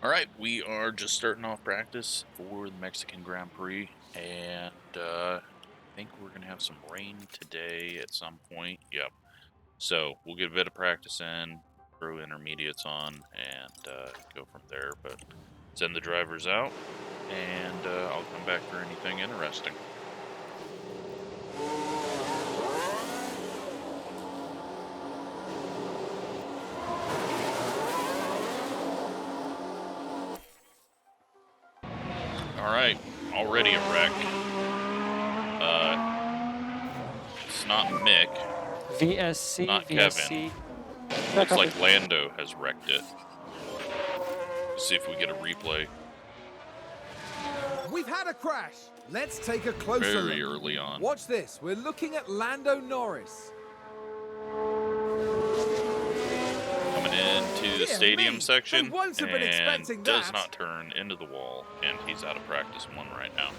All right, we are just starting off practice for the Mexican Grand Prix, and I think we're going to have some rain today at some point. Yep. So we'll get a bit of practice in, throw intermediates on, and go from there. But send the drivers out, and I'll come back for anything interesting. All right, already a wreck. It's not Mick. VSC, Not VSC. Kevin. Looks like Lando has wrecked it. Let's see if we get a replay. We've had a crash. Let's take a closer look. Very early on. Watch this. We're looking at Lando Norris. Coming into the stadium section They won't have been expecting and does that. not turn into the wall, and he's out of practice one right now.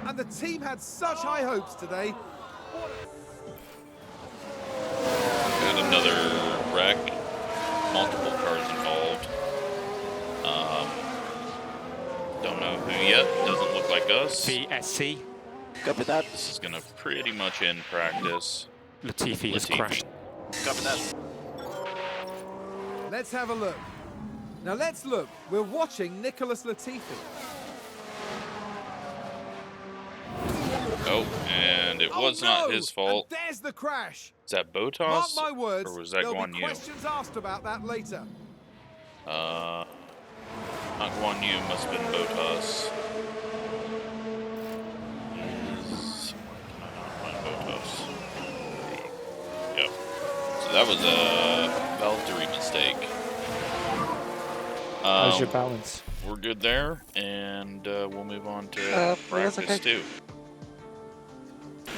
And the team had such high hopes today. Got another wreck. Multiple cars involved. Don't know who yet. Doesn't look like us. VSC. Copy that. This is going to pretty much end practice. Latifi has crashed. Copy that. Let's have a look. Now let's look. We're watching Nicholas Latifi. Oh, and it was not his fault. And there's the crash. Is that Mark Botas? my words. Or was that There'll Guan be Yu? questions asked about that later. Not Guan Yu, must have been Botas. Why can I not find Botas? Yep. So that was a Valtteri mistake. How's your balance? We're good there, and we'll move on to practice too.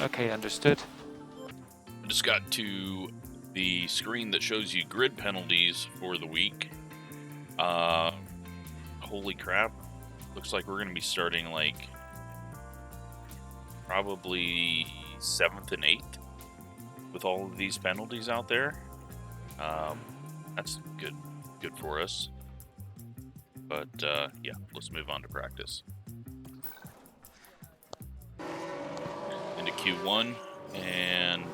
Okay, understood. I just got to the screen that shows you grid penalties for the week. Holy crap. Looks like we're going to be starting like probably 7th and 8th with all of these penalties out there. That's good for us. But yeah, let's move on to practice. Into Q1, and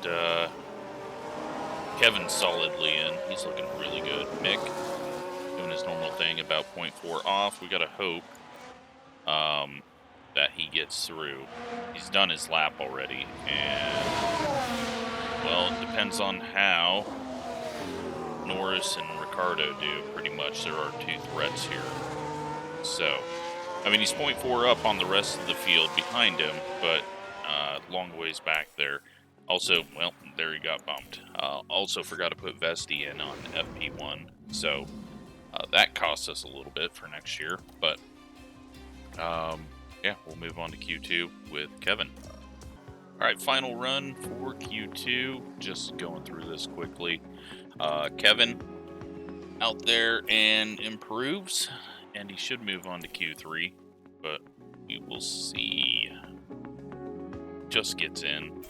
Kevin's solidly in. He's looking really good. Mick doing his normal thing, about 0.4 off. We gotta hope that he gets through. He's done his lap already, and well, it depends on how Norris and Ricardo do. Pretty much, there are two threats here. So, I mean, he's 0.4 up on the rest of the field behind him, but long ways back there. Also, well, there he got bumped. Also forgot to put Vesti in on FP1, so that cost us a little bit for next year. But yeah, we'll move on to Q2 with Kevin. All right, final run for Q2. Just going through this quickly. Kevin out there and improves, and he should move on to Q3, but we will see. Just gets in.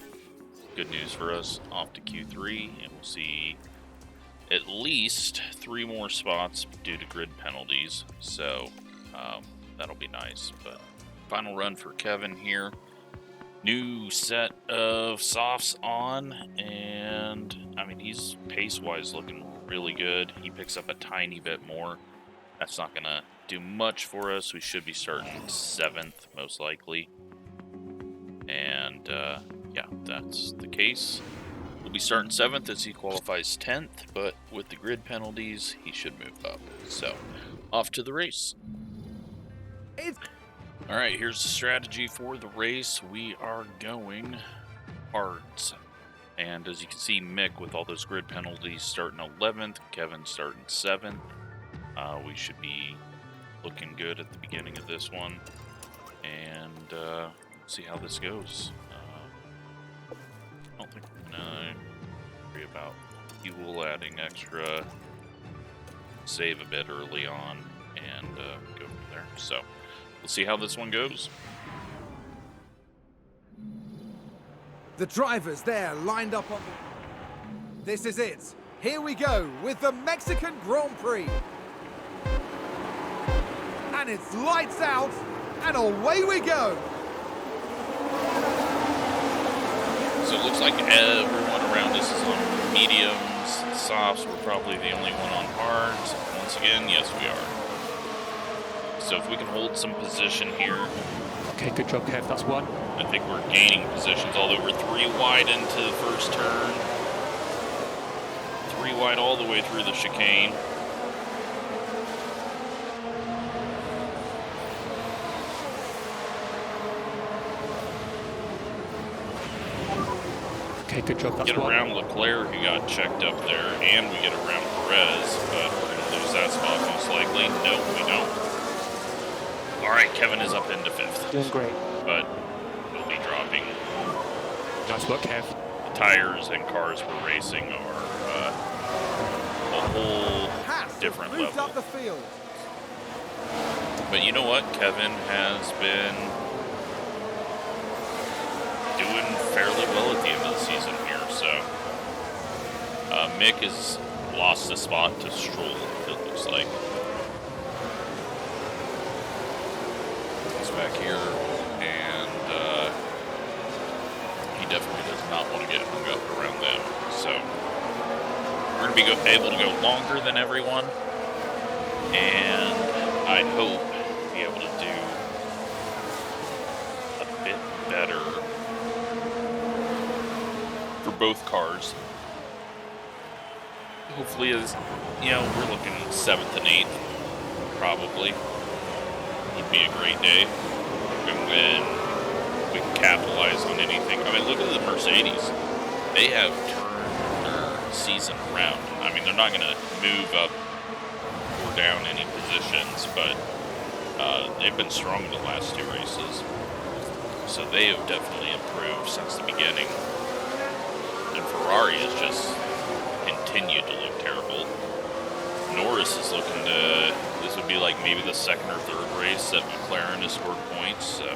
Good news for us. Off to Q3, and we'll see at least 3 more spots due to grid penalties, so that'll be nice. But final run for Kevin here. New set of softs on, and I mean, he's pace-wise looking really good. He picks up a tiny bit more. That's not gonna do much for us. We should be starting 7th, most likely. And yeah, that's the case. We'll be starting 7th as he qualifies 10th, but with the grid penalties, he should move up. So, off to the race. All right, here's the strategy for the race. We are going hards. And as you can see, Mick with all those grid penalties starting 11th, Kevin starting 7th. We should be looking good at the beginning of this one. And see how this goes. I don't think we're gonna worry about fuel adding extra. Save a bit early on and go from there. So we'll see how this one goes. The drivers there lined up on the... This is it. Here we go with the Mexican Grand Prix. And it's lights out, and away we go. So it looks like everyone around us is on mediums, softs. We're probably the only one on hards. Once again, yes, we are. So if we can hold some position here. Okay, good job, Kev. That's one. I think we're gaining positions, although we're 3 wide into the first turn. 3 wide all the way through the chicane. Okay, good job. That's Get one. around Leclerc, who got checked up there, and we get around Perez, but we're going to lose that spot most likely. Nope, we don't. All right, Kevin is up into 5th. Doing great. But we'll be dropping. Nice work, Kev. The tires and cars we're racing are a whole different Moved level. up the field. But you know what? Kevin has been doing fairly well at the end of the season here. So Mick has lost a spot to Stroll, it looks like. He's back here, and he definitely does not want to get hung up around them. So we're going to be able to go longer than everyone, and I hope be able to do a bit better for both cars. Hopefully, as you know, we're looking at 7th and 8th, probably. Would be a great day. And then we can capitalize on anything. I mean, look at the Mercedes. They have turned their season around. I mean, they're not going to move up or down any positions, but they've been strong in the last 2 races. So they have definitely improved since the beginning. And Ferrari has just continued to look terrible. Norris is looking to, this would be like maybe the 2nd or 3rd race that McLaren has scored points. So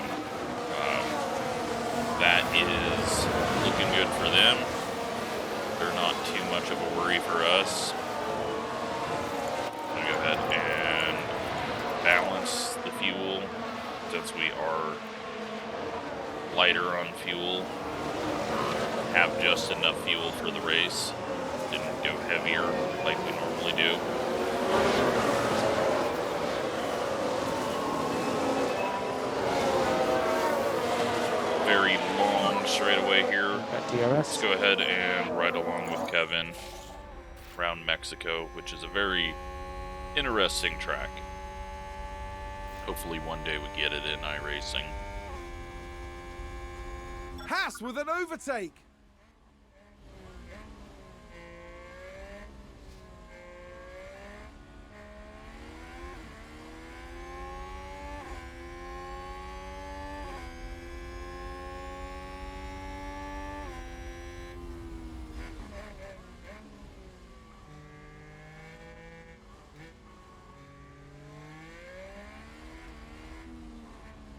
that is looking good for them. They're not too much of a worry for us. I'm gonna go ahead and balance the fuel since we are lighter on fuel. Have just enough fuel for the race. Didn't go heavier like we normally do. Very long straightaway here. Let's go ahead and ride along with Kevin around Mexico, which is a very interesting track. Hopefully one day we get it in iRacing. Haas with an overtake.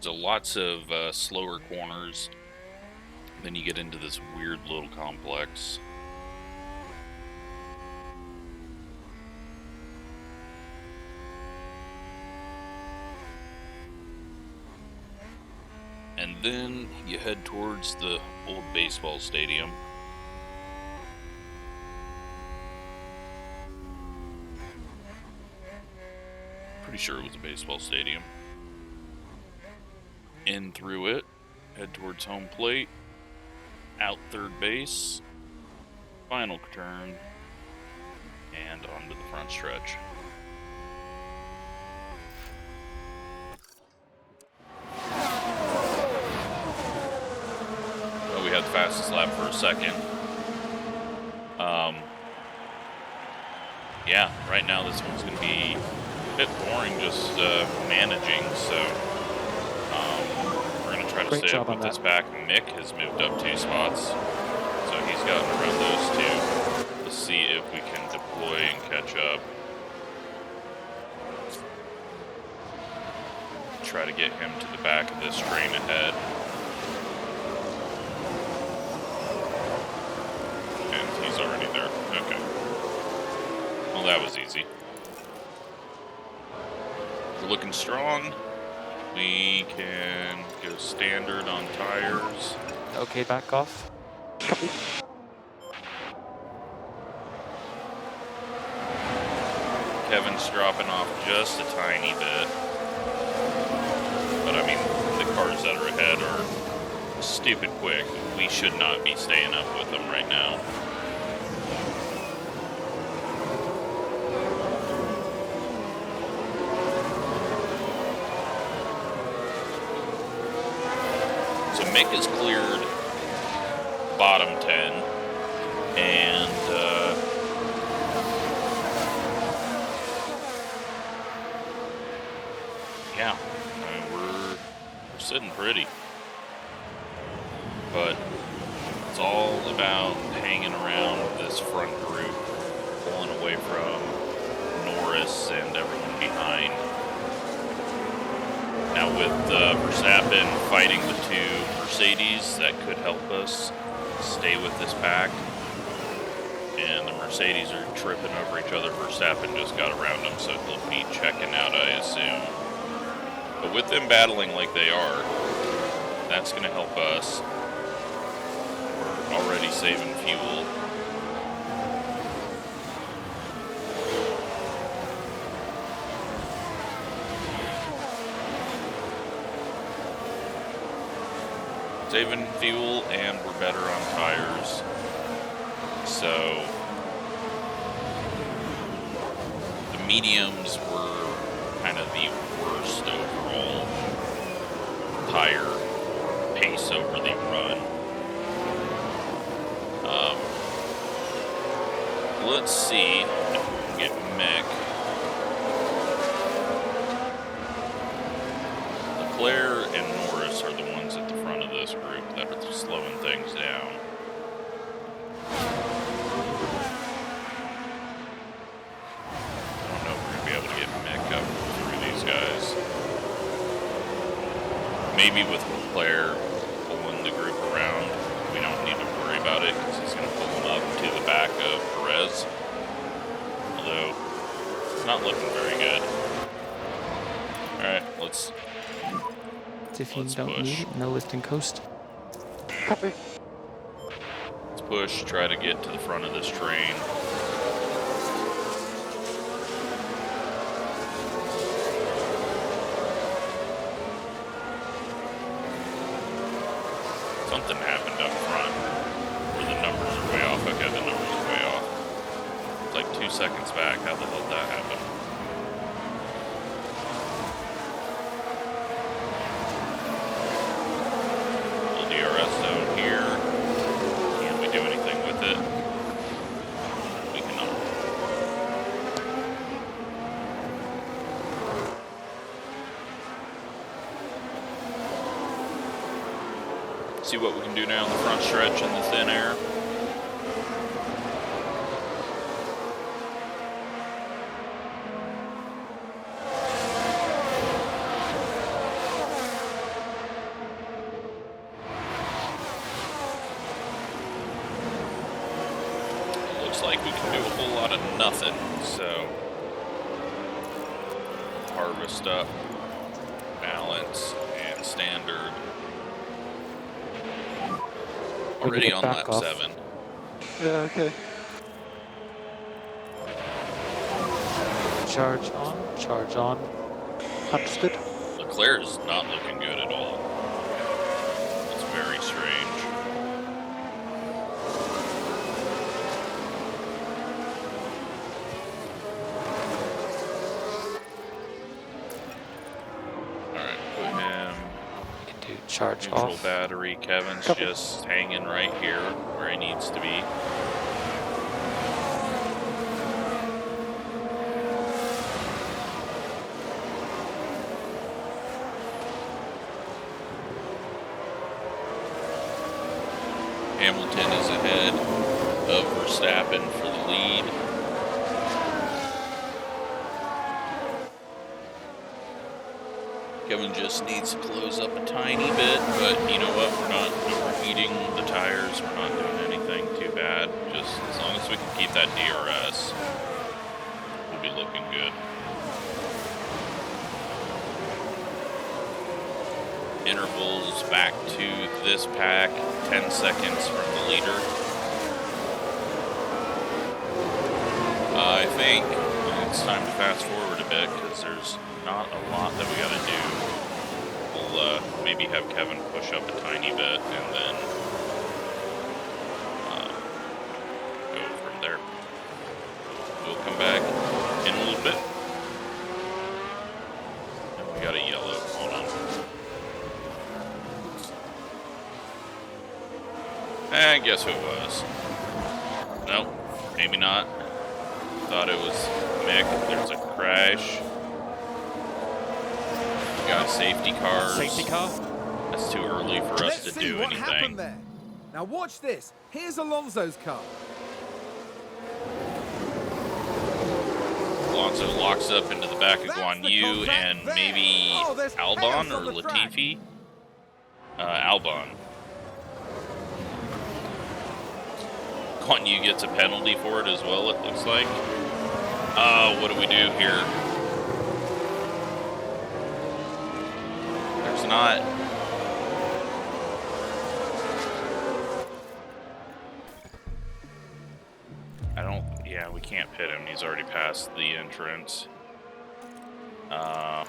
So lots of slower corners. Then you get into this weird little complex. And then you head towards the old baseball stadium. Pretty sure it was a baseball stadium. In through it, head towards home plate, out 3rd base, final turn, and onto the front stretch. Well, we had the fastest lap for a second. Yeah, right now this one's going to be a bit boring just managing, so we're going to try to stay up with this back. Mick has moved up 2 spots, so he's gotten around those 2. Let's see if we can deploy and catch up. Try to get him to the back of this train ahead. And he's already there. Okay. Well, that was easy. We're looking strong. We can go standard on tires. Okay, back off. Copy. Kevin's dropping off just a tiny bit. But I mean, the cars that are ahead are stupid quick. We should not be staying up with them right now. So Mick has cleared bottom 10, and yeah, I mean, we're sitting pretty, but it's all about hanging around this front group, pulling away from Norris and everyone behind. Now with Verstappen fighting the two Mercedes, that could help us stay with this pack. And the Mercedes are tripping over each other. Verstappen just got around them, so he'll be checking out, I assume. But with them battling like they are, that's going to help us. We're already saving fuel. Saving fuel, and we're better on tires. So the mediums were kind of the worst overall tire pace over the run. Let's see if we can get Mick. Leclerc and Norris are the ones at the front of this group that are slowing things down. I don't know if we're going to be able to get Mick up through these guys. Maybe with Leclerc pulling the group around, we don't need to worry about it because he's going to pull them up to the back of Perez. Although, it's not looking very good. Alright, let's If you Let's don't push. need it, no lift and coast. Copy. Let's push, try to get to the front of this train. Something happened up front where the numbers are way off. Okay, the numbers are way off. It's like 2 seconds back. How the hell did that happen? Little DRS zone here. Can we do anything with it? We cannot. See what we can do now in the front stretch in the thin air. Looks like we can do a whole lot of nothing, so harvest up, balance, and standard. Already on lap 7. Yeah, okay. Charge on, charge on. Understood. Leclerc is not looking good at all. It's very strange. Alright, put him Can do charge neutral off. battery. Kevin's Copy. just hanging right here where he needs to be. Hamilton is ahead of Verstappen for the lead. Kevin just needs to close up a tiny bit, but you know what? We're not overheating the tires. We're not doing anything too bad. Just as long as we can keep that DRS, we'll be looking good. intervals back to this pack, 10 seconds from the leader. I think it's time to fast forward a bit because there's not a lot that we gotta do. We'll maybe have Kevin push up a tiny bit and then go from there. We'll come back in a little bit. And we got a yellow. Hold on. I guess who it was. Nope, maybe not. Thought it was Mick. There's a crash. We got safety cars. Safety car. That's too early for us Let's to see do what happened anything. there. Now watch this. Here's Alonso's car. Alonso locks up into the back of That's Guan the Yu contact and there. maybe Oh, there's Albon chaos or on the track. Latifi. Albon. Guan Yu gets a penalty for it as well, it looks like. What do we do here? There's not... I don't... Yeah, we can't pit him. He's already passed the entrance. Well,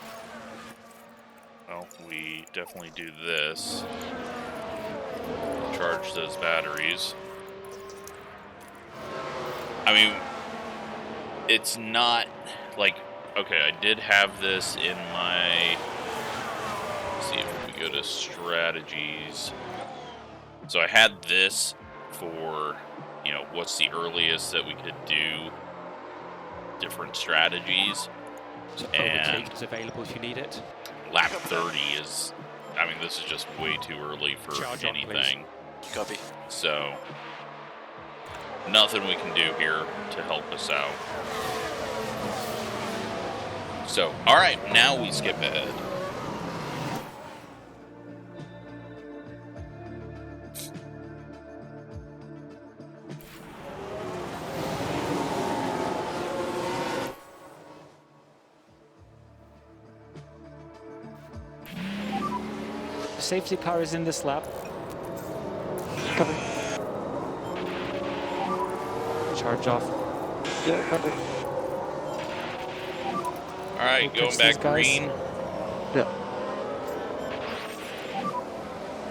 we definitely do this. Charge those batteries. I mean, it's not like, okay, I did have this in my, let's see if we go to strategies. So I had this for, you know, what's the earliest that we could do different strategies. So And- overtake is available if you need it. Lap 30 is, I mean, this is just way too early for Charge on, anything. Copy. So, nothing we can do here to help us out. So, alright, now we skip ahead. The safety car is in this lap. Copy. Charge off. Yeah, copy. Alright, We'll going fix back these guys. green. Yeah.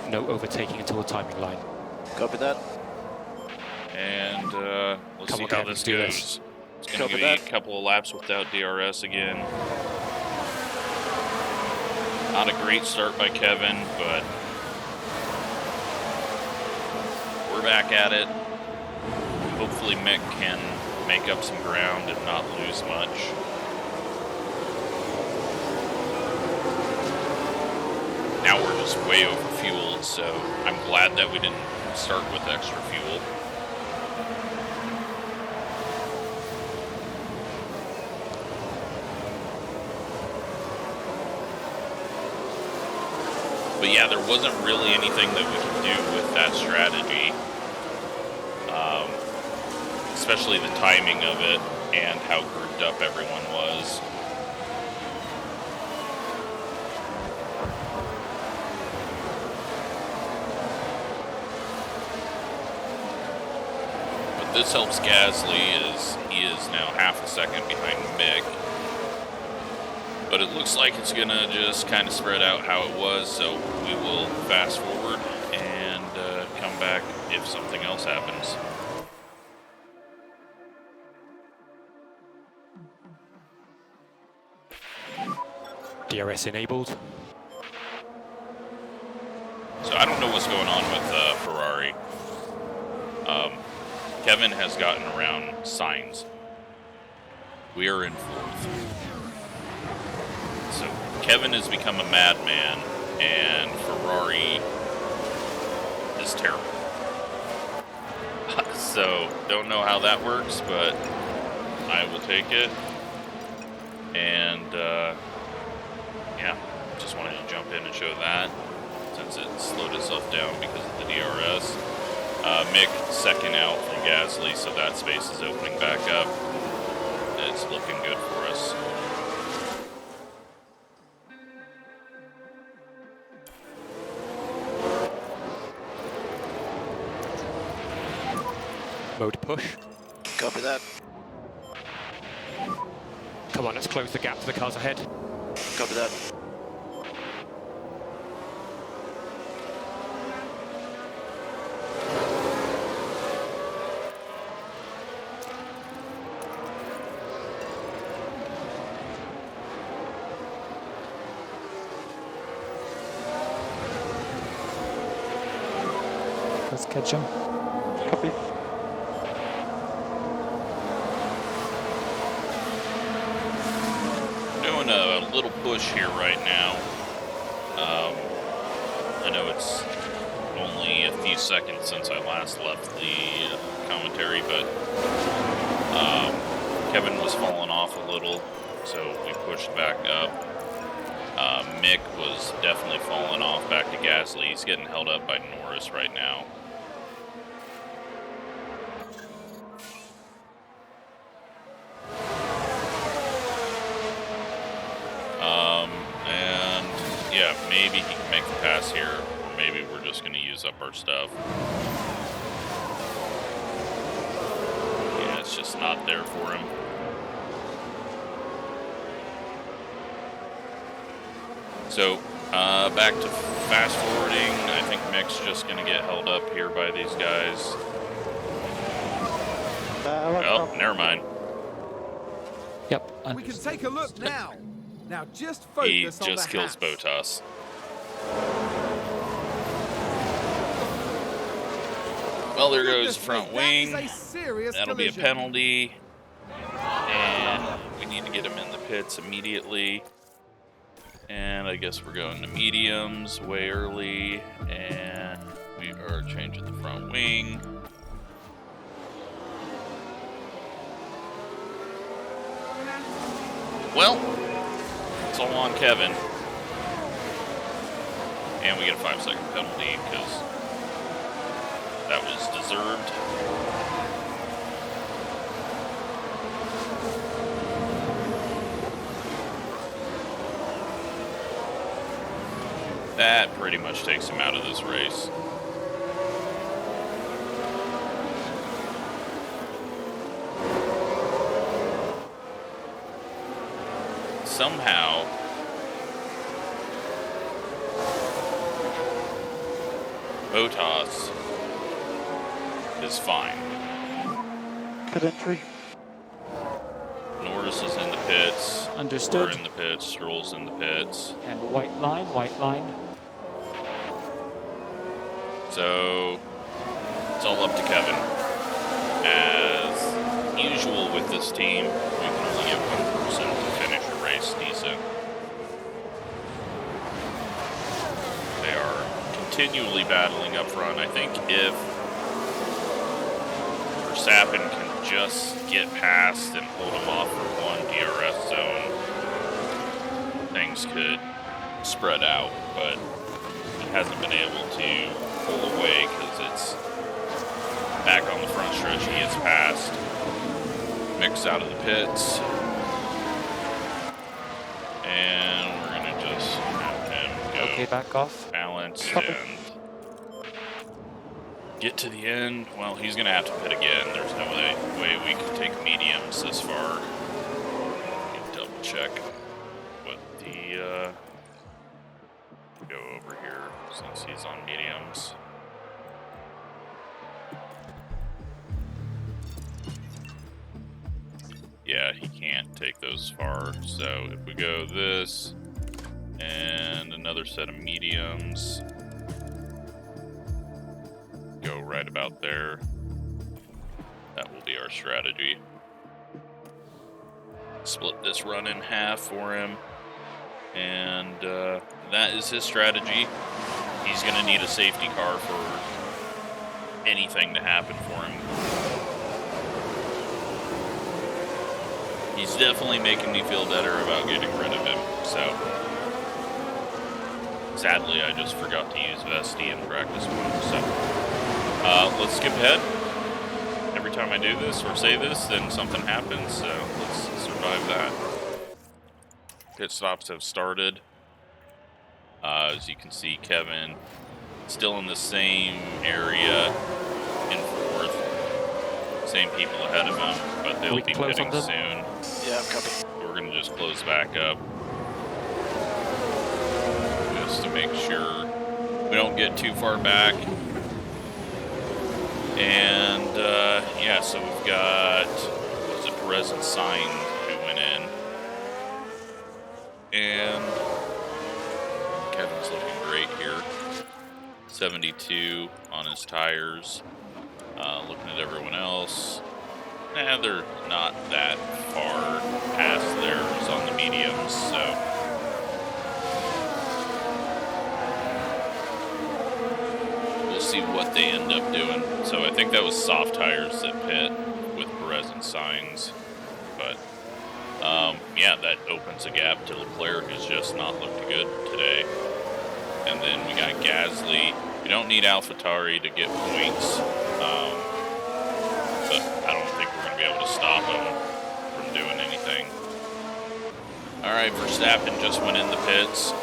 No overtaking until the timing line. Copy that. And let's Come see on, how Kevin, this do goes. this. It's going to Copy be a that. couple of laps without DRS again. Not a great start by Kevin, but we're back at it. Hopefully Mick can make up some ground and not lose much. Now we're just way overfueled, so I'm glad that we didn't start with extra fuel. But yeah, there wasn't really anything that we could do with that strategy. Especially the timing of it and how grouped up everyone was. But this helps Gasly as he is now half a second behind Mick. But it looks like it's gonna just kind of spread out how it was, so we will fast forward and come back if something else happens. DRS enabled. So I don't know what's going on with Ferrari. Kevin has gotten around signs. We are in fourth. So Kevin has become a madman, and Ferrari is terrible. So don't know how that works, but I will take it. And yeah, just wanted to jump in and show that since it slowed itself down because of the DRS. Mick second out from Gasly, so that space is opening back up. It's looking good for us. Mode push. Copy that. Come on, let's close the gap to the cars ahead. Copy that. Let's catch him. Copy. Doing a little push here right now. I know it's only a few seconds since I last left the commentary, but Kevin was falling off a little, so we pushed back up. Mick was definitely falling off back to Gasly. He's getting held up by Norris right now. And yeah, maybe he can make the pass here, or maybe we're just going to use up our stuff. Yeah, it's just not there for him. So, back to fast forwarding. I think Mick's just going to get held up here by these guys. Oh, never mind. Yep. We can take a look now. Now just focus He on just the kills hatch. Hotas. Well, there goes Goodness front me, wing. that is a serious That'll be a collision. penalty. And we need to get him in the pits immediately. And I guess we're going to mediums way early. And we are changing the front wing. Well, it's all on Kevin. And we get a 5-second penalty because that was deserved. That pretty much takes him out of this race. Somehow, Hotas is fine. Pit entry. Norris is in the pits. Understood. We're in the pits. Stroll's in the pits. And white line, white line. So it's all up to Kevin. As usual with this team, we can only get one person to finish a race decent. They are continually battling up front. I think if Verstappen can just get past and hold him off for one DRS zone, things could spread out, but he hasn't been able to pull away because it's back on the front stretch. He gets past, Mick's out of the pits, and we're gonna just have him go Okay, back off. balance and get to the end. Well, he's gonna have to pit again. There's no way we can take mediums this far. Double check what the go over here since he's on mediums. Yeah, he can't take those far. So if we go this and another set of mediums, go right about there. That will be our strategy. Split this run in half for him. And that is his strategy. He's going to need a safety car for anything to happen for him. He's definitely making me feel better about getting rid of him. So, sadly, I just forgot to use Vesti in practice mode. So, let's skip ahead. Every time I do this or say this, then something happens. So, let's survive that. Pit stops have started. As you can see, Kevin still in the same area in fourth. Same people ahead of him, but they'll We be close pitting on them? soon. Yeah, I'm copy. We're going to just close back up. Just to make sure we don't get too far back. And, yeah, so we've got, what is it, Perez and Sainz who went in. And Kevin's looking great here. 72 on his tires. Looking at everyone else. Nah, they're not that far past theirs on the mediums, so. We'll see what they end up doing. So I think that was soft tires that pit with Perez and Sainz. But, yeah, that opens a gap to Leclerc, who's just not looked good today. And then we got Gasly. We don't need AlphaTauri to get points. But I don't think we're going to be able to stop him from doing anything. Alright, Verstappen just went in the pits.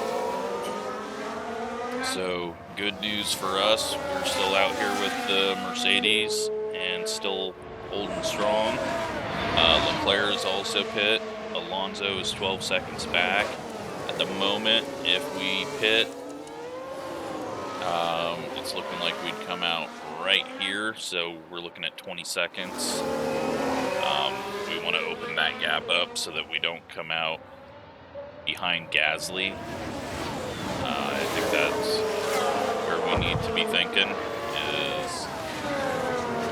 So, good news for us. We're still out here with the Mercedes and still holding strong. Leclerc is also pit. Alonso is 12 seconds back. At the moment, if we pit, it's looking like we'd come out right here, so we're looking at 20 seconds. We want to open that gap up so that we don't come out behind Gasly. I think that's where we need to be thinking, is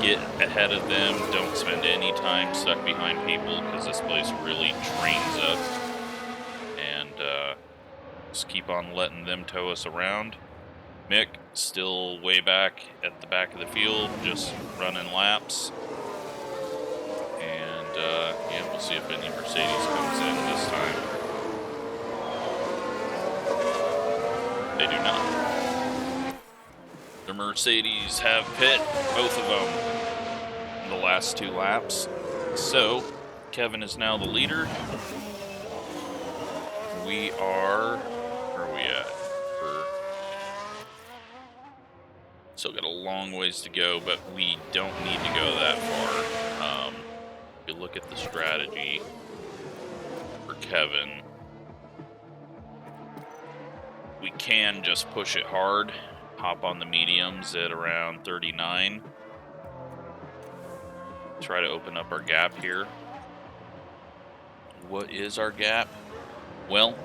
get ahead of them, don't spend any time stuck behind people, because this place really trains up, and just keep on letting them tow us around. Mick still way back at the back of the field, just running laps. And yeah, we'll see if any Mercedes comes in this time. They do not. The Mercedes have pit, both of them, in the last 2 laps. So, Kevin is now the leader. We are, where are we at? Still got a long ways to go, but we don't need to go that far. If you look at the strategy for Kevin, we can just push it hard, hop on the mediums at around 39. Try to open up our gap here. What is our gap? Well,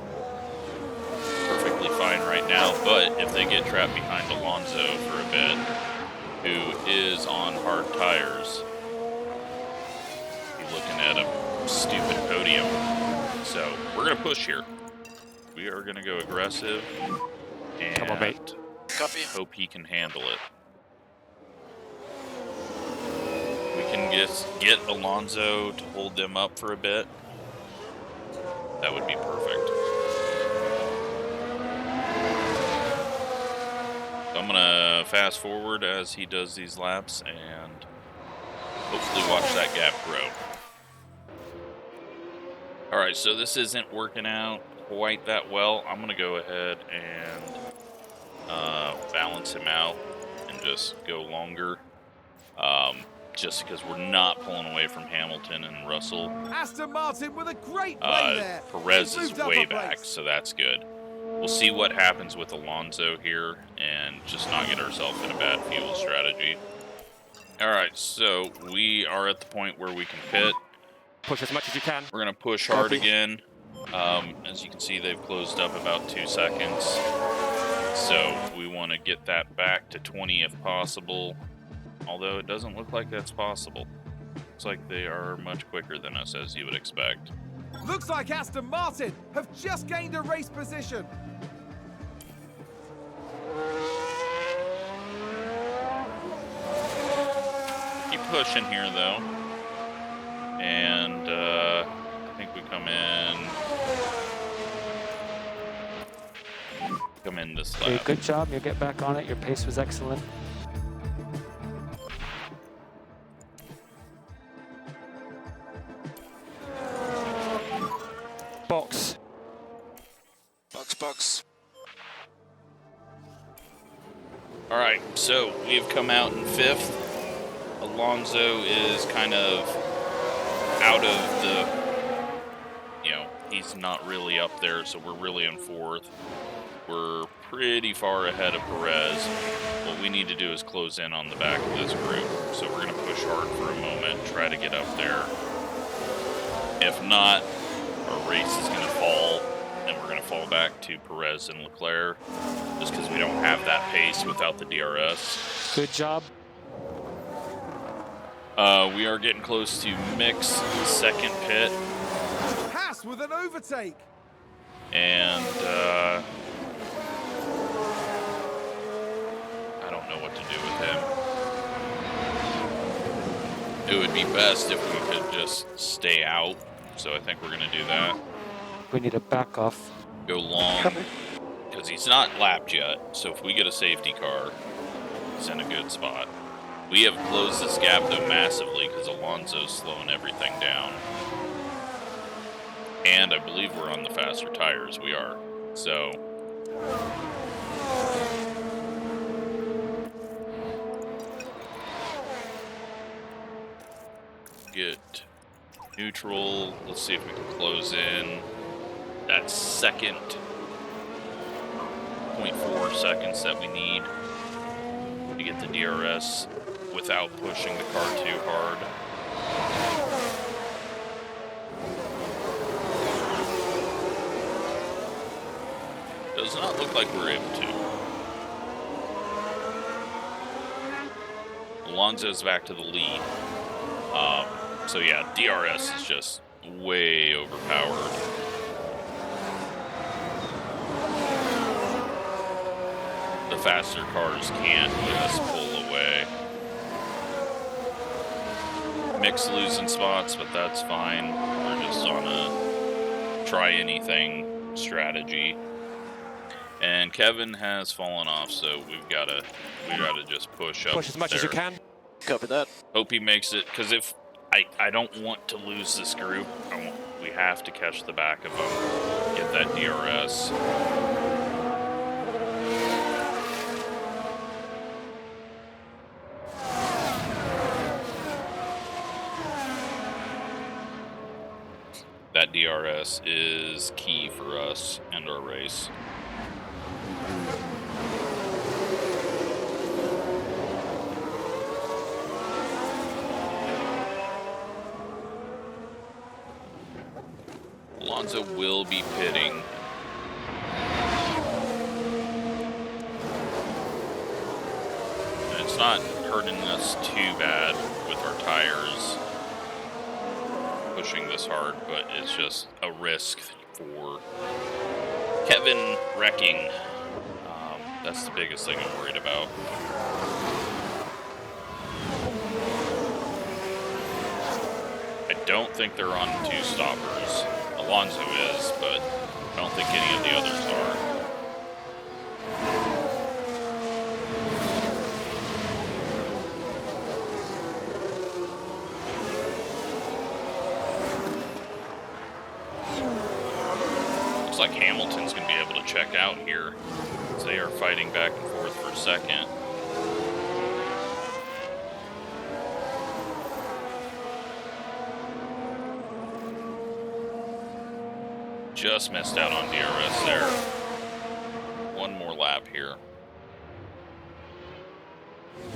perfectly fine right now, but if they get trapped behind Alonso for a bit, who is on hard tires, you're looking at a stupid podium. So we're gonna push here. We are gonna go aggressive and Come on, mate. Copy. hope he can handle it. We can just get Alonso to hold them up for a bit. That would be perfect. So I'm gonna fast forward as he does these laps and hopefully watch that gap grow. Alright, so this isn't working out quite that well. I'm gonna go ahead and balance him out and just go longer. Just because we're not pulling away from Hamilton and Russell. Aston Martin with a great play there. Perez He's is moved up way a place. back, so that's good. We'll see what happens with Alonso here and just not get ourselves in a bad fuel strategy. Alright, so we are at the point where we can pit. Push as much as you can. We're going to push hard Copy. again. As you can see, they've closed up about 2 seconds. So we want to get that back to 20 if possible. Although it doesn't look like that's possible. Looks like they are much quicker than us, as you would expect. Looks like Aston Martin have just gained a race position. Keep pushing here, though. And I think we come in this Okay, lap. good job. You'll get back on it. Your pace was excellent. Box. Box. All right, so we've come out in 5th. Alonso is kind of out of the, he's not really up there, so we're really in fourth. We're pretty far ahead of Perez. What we need to do is close in on the back of this group. So we're going to push hard for a moment, try to get up there. If not, our race is going to fall, and we're going to fall back to Perez and Leclerc, just because we don't have that pace without the DRS. Good job. We are getting close to Mick's second pit. Haas with an overtake. And I don't know what to do with him. It would be best if we could just stay out. So I think we're going to do that. We need a back off. Go long. Because he's not lapped yet. So if we get a safety car, he's in a good spot. We have closed this gap, though, massively because Alonso's slowing everything down. And I believe we're on the faster tires. We are. So get neutral. Let's see if we can close in that second 0.4 seconds that we need to get the DRS without pushing the car too hard. Does not look like we're able to. Alonso's back to the lead. So yeah, DRS is just way overpowered. The faster cars can't just pull away. Mick's losing spots, but that's fine. We're just on a try anything strategy. And Kevin has fallen off, so we gotta just push up. Push as much as you can. Copy that. Hope he makes it, because if I don't want to lose this group, we have to catch the back of them, get that DRS. That DRS is key for us and our race. Alonso will be pitting. And it's not hurting us too bad with our tires pushing this hard, but it's just a risk for Kevin wrecking. That's the biggest thing I'm worried about. I don't think they're on two stoppers. Alonso is, but I don't think any of the others are. Looks like Hamilton's going to be able to check out here, as they are fighting back and forth for second. Just missed out on DRS there. One more lap here.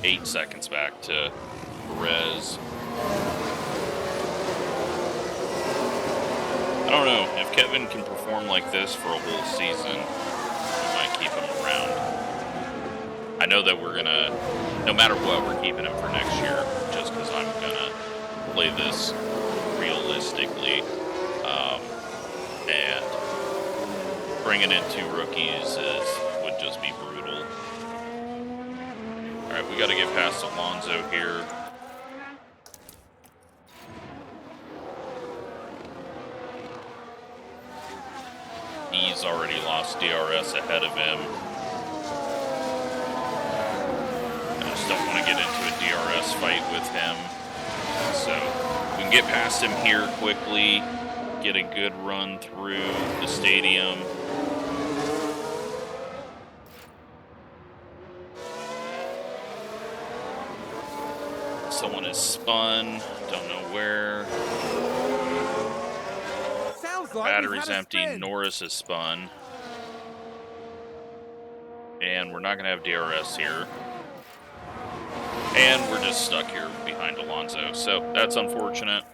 8 seconds back to Perez. I don't know, if Kevin can perform like this for a whole season, we might keep him around. I know that we're gonna, no matter what, we're keeping him for next year, just because I'm gonna play this realistically. And bringing in 2 rookies would just be brutal. All right, we got to get past Alonso here. He's already lost DRS ahead of him. I just don't want to get into a DRS fight with him. So we can get past him here quickly. Get a good run through the stadium. Someone is spun. Don't know where. Sounds like Battery's we've had a empty. spin. Norris is spun. And we're not going to have DRS here. And we're just stuck here behind Alonso. So that's unfortunate.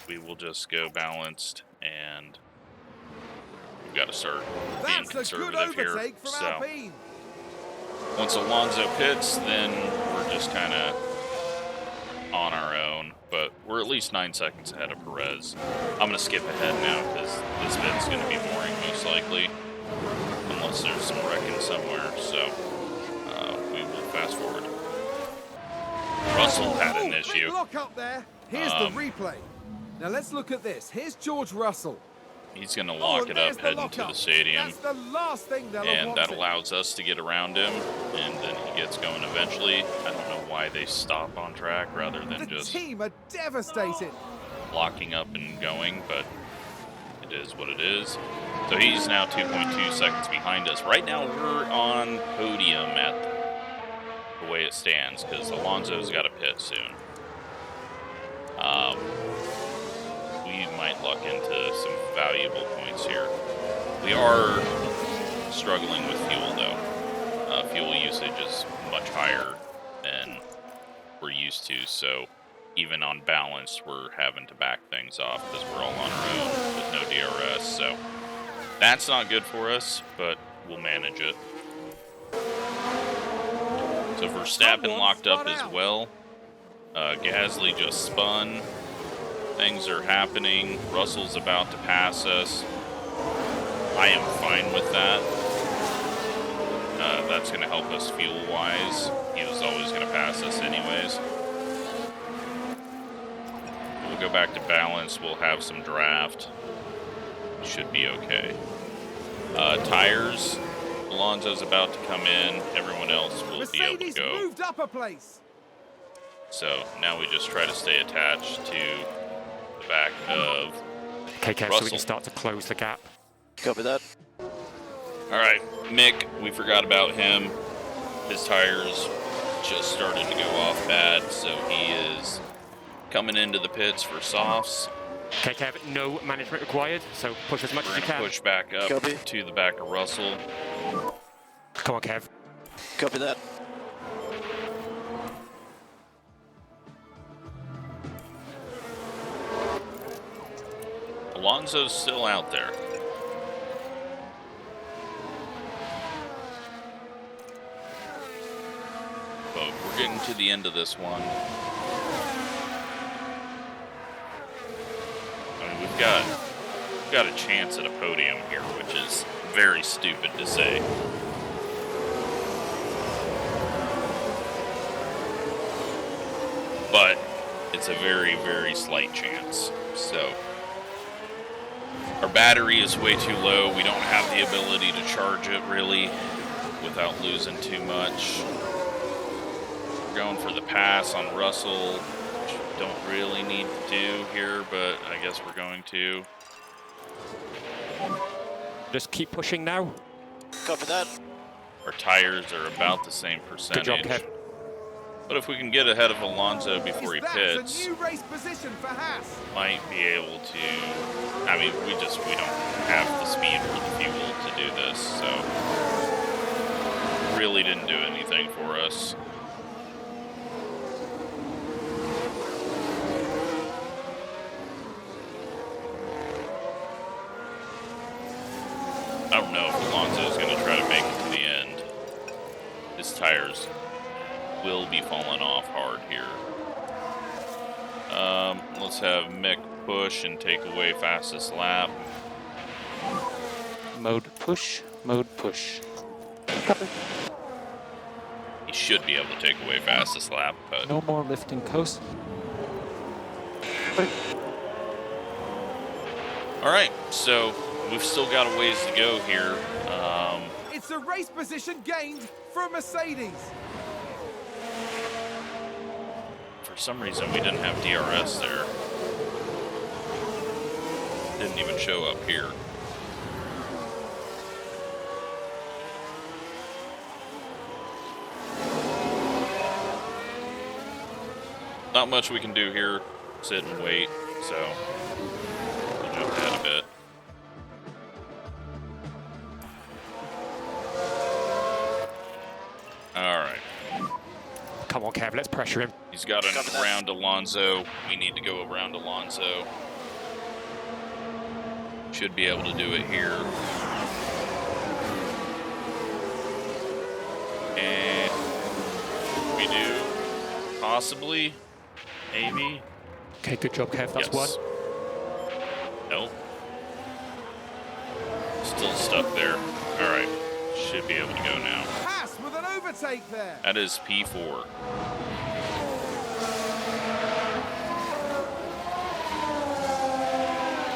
We will just go balanced, and we've got to start being That's a good conservative here. overtake from So Alpine. once Alonso pits, then we're just kind of on our own. But we're at least 9 seconds ahead of Perez. I'm going to skip ahead now because this bit's going to be boring most likely. Unless there's some wrecking somewhere. So we will fast forward. Russell had an issue. Big lock up there. Here's the replay. Now let's look at this. Here's George Russell. He's going to lock it up heading to the stadium. That's the last thing they'll And have that wanted. allows us to get around him, and then he gets going eventually. I don't know why they stop on track rather than The just team are devastated. locking up and going, but it is what it is. So he's now 2.2 seconds behind us. Right now we're on podium at the way it stands, because Alonso's got to pit soon. We might luck into some valuable points here. We are struggling with fuel, though. Fuel usage is much higher than we're used to, so even on balance, we're having to back things off because we're all on our own with no DRS. So that's not good for us, but we'll manage it. So Verstappen locked up as well. Gasly just spun. Things are happening. Russell's about to pass us. I am fine with that. That's going to help us fuel-wise. He was always going to pass us anyways. We'll go back to balance. We'll have some draft. Should be okay. Tires. Alonso's about to come in. Everyone else will be able to go. Moved up a place. So now we just try to stay attached to the back of Okay, Kev, so Russell. we can start to close the gap. Copy that. All right, Mick, we forgot about him. His tires just started to go off bad, so he is coming into the pits for softs. Okay, Kev, no management required, so push as much We're as you going to can. push back up Copy. to the back of Russell. Come on, Kev. Copy that. Alonso's still out there. But we're getting to the end of this one. I mean, we've got a chance at a podium here, which is very stupid to say. But it's a very, very slight chance. So our battery is way too low. We don't have the ability to charge it really without losing too much. We're going for the pass on Russell, which we don't really need to do here, but I guess we're going to. Just keep pushing now. Copy that. Our tires are about the same Good percentage. job, Kev. But if we can get ahead of Alonso before he That's pits, a new race position for Haas. might be able to. I mean, we don't have the speed or the fuel to do this, so really didn't do anything for us. I don't know if Alonso's going to try to make it to the end. His tires will be falling off hard here. Let's have Mick push and take away fastest lap. Mode push, mode push. Copy. He should be able to take away fastest lap, but No more lifting coast. all right. So we've still got a ways to go here. It's a race position gained for Mercedes. For some reason, we didn't have DRS there. Didn't even show up here. not much we can do here. Sit and wait. So we'll jump ahead a bit. All right. Come on, Kev, let's pressure him. He's got an around Alonso. We need to go around Alonso. Should be able to do it here. And we do. Possibly. Maybe. Okay, good job, Kev. That's one. Nope. Still stuck there. All right. Should be able to go now. Pass with an overtake there. That is P4.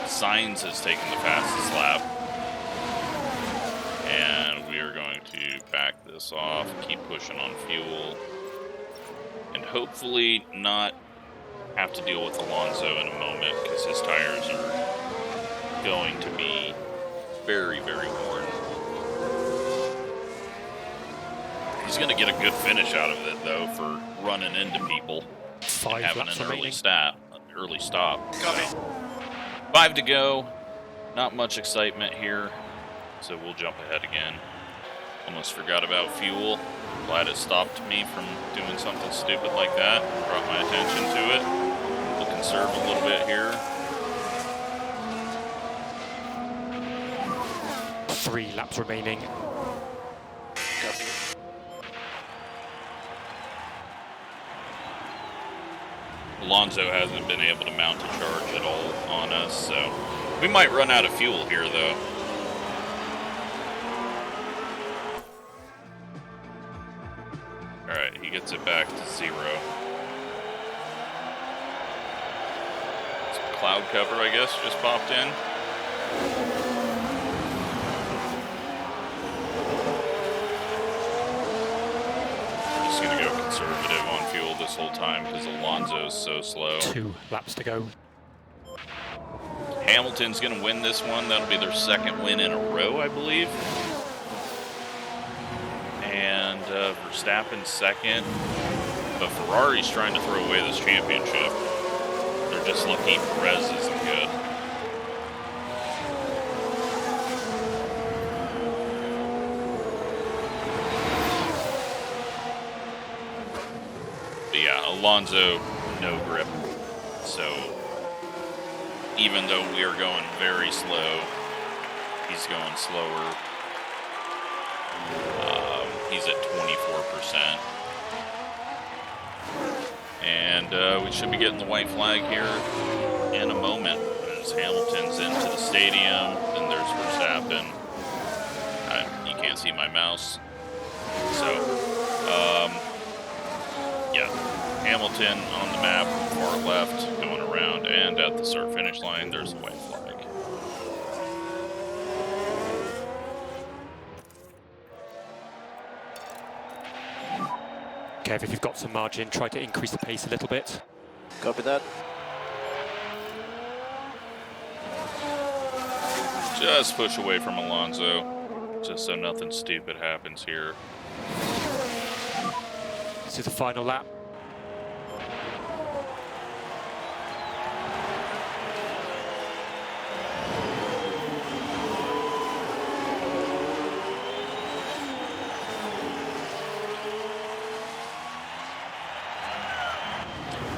Signs has taken the fastest lap. And we are going to back this off, keep pushing on fuel, and hopefully not have to deal with Alonso in a moment because his tires are going to be very, very worn. He's going to get a good finish out of it, though, for running into people. 5 having laps an remaining. early stop. 5 to go. Not much excitement here, so we'll jump ahead again. Almost forgot about fuel. Glad it stopped me from doing something stupid like that. Brought my attention to it. We'll conserve a little bit here. 3 laps remaining. Copy. Alonso hasn't been able to mount a charge at all on us, so we might run out of fuel here, though. Alright, he gets it back to 0. Some cloud cover, I guess, just popped in. We're just going to go conservative on fuel this whole time because Alonso's so slow. 2 laps to go. Hamilton's going to win this one. That'll be their 2nd win in a row, I believe. And Verstappen's 2nd. But Ferrari's trying to throw away this championship. They're just lucky Perez isn't good. But yeah, Alonso, no grip. So even though we are going very slow, he's going slower. He's at 24%. And we should be getting the white flag here in a moment. As Hamilton's into the stadium, then there's Verstappen. You can't see my mouse. So, yeah, Hamilton on the map, far left, going around, and at the start-finish line, there's the white flag. Kev, if you've got some margin, try to increase the pace a little bit. Copy that. Just push away from Alonso, just so nothing stupid happens here. This is the final lap.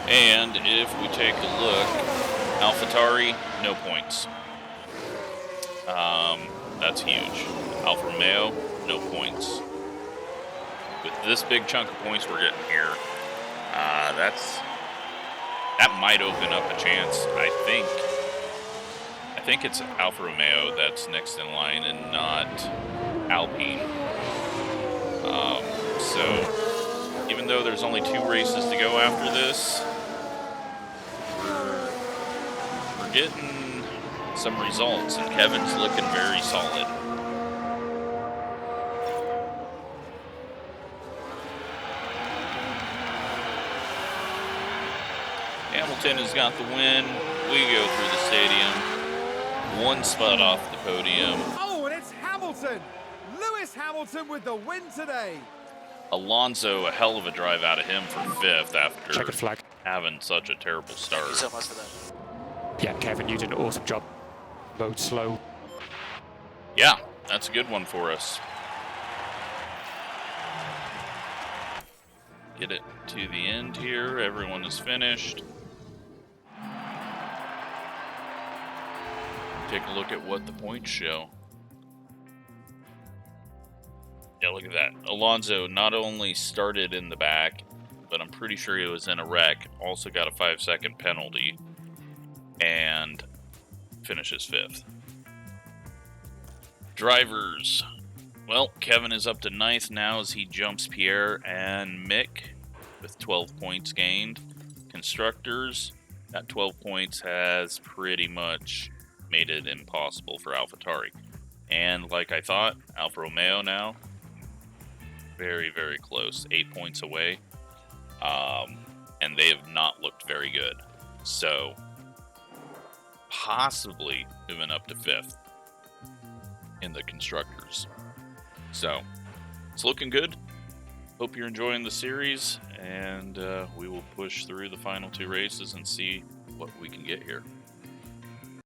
And if we take a look, AlphaTauri, no points. That's huge. Alfa Romeo, no points. With this big chunk of points we're getting here, that might open up a chance. I think it's Alfa Romeo that's next in line and not Alpine. So even though there's only 2 races to go after this, we're getting some results, and Kevin's looking very solid. Hamilton has got the win. We go through the stadium, 1 spot off the podium. Oh, and it's Hamilton! Lewis Hamilton with the win today. Alonso, a hell of a drive out of him for 5th after Checkered flag. having such a terrible Thank you start. so much for that. Yeah, Kevin, you did an awesome job. Mode slow. Yeah, that's a good one for us. Get it to the end here. Everyone is finished. Take a look at what the points show. Yeah, look at that. Alonso not only started in the back, but I'm pretty sure he was in a wreck. Also got a 5-second penalty and finishes 5th. Drivers. Well, Kevin is up to 9th now as he jumps Pierre and Mick with 12 points gained. Constructors, that 12 points has pretty much made it impossible for AlphaTauri. And like I thought, Alfa Romeo now, very, very close, 8 points away. And they have not looked very good. So, possibly moving up to 5th in the Constructors. So, it's looking good. Hope you're enjoying the series, and we will push through the final 2 races and see what we can get here.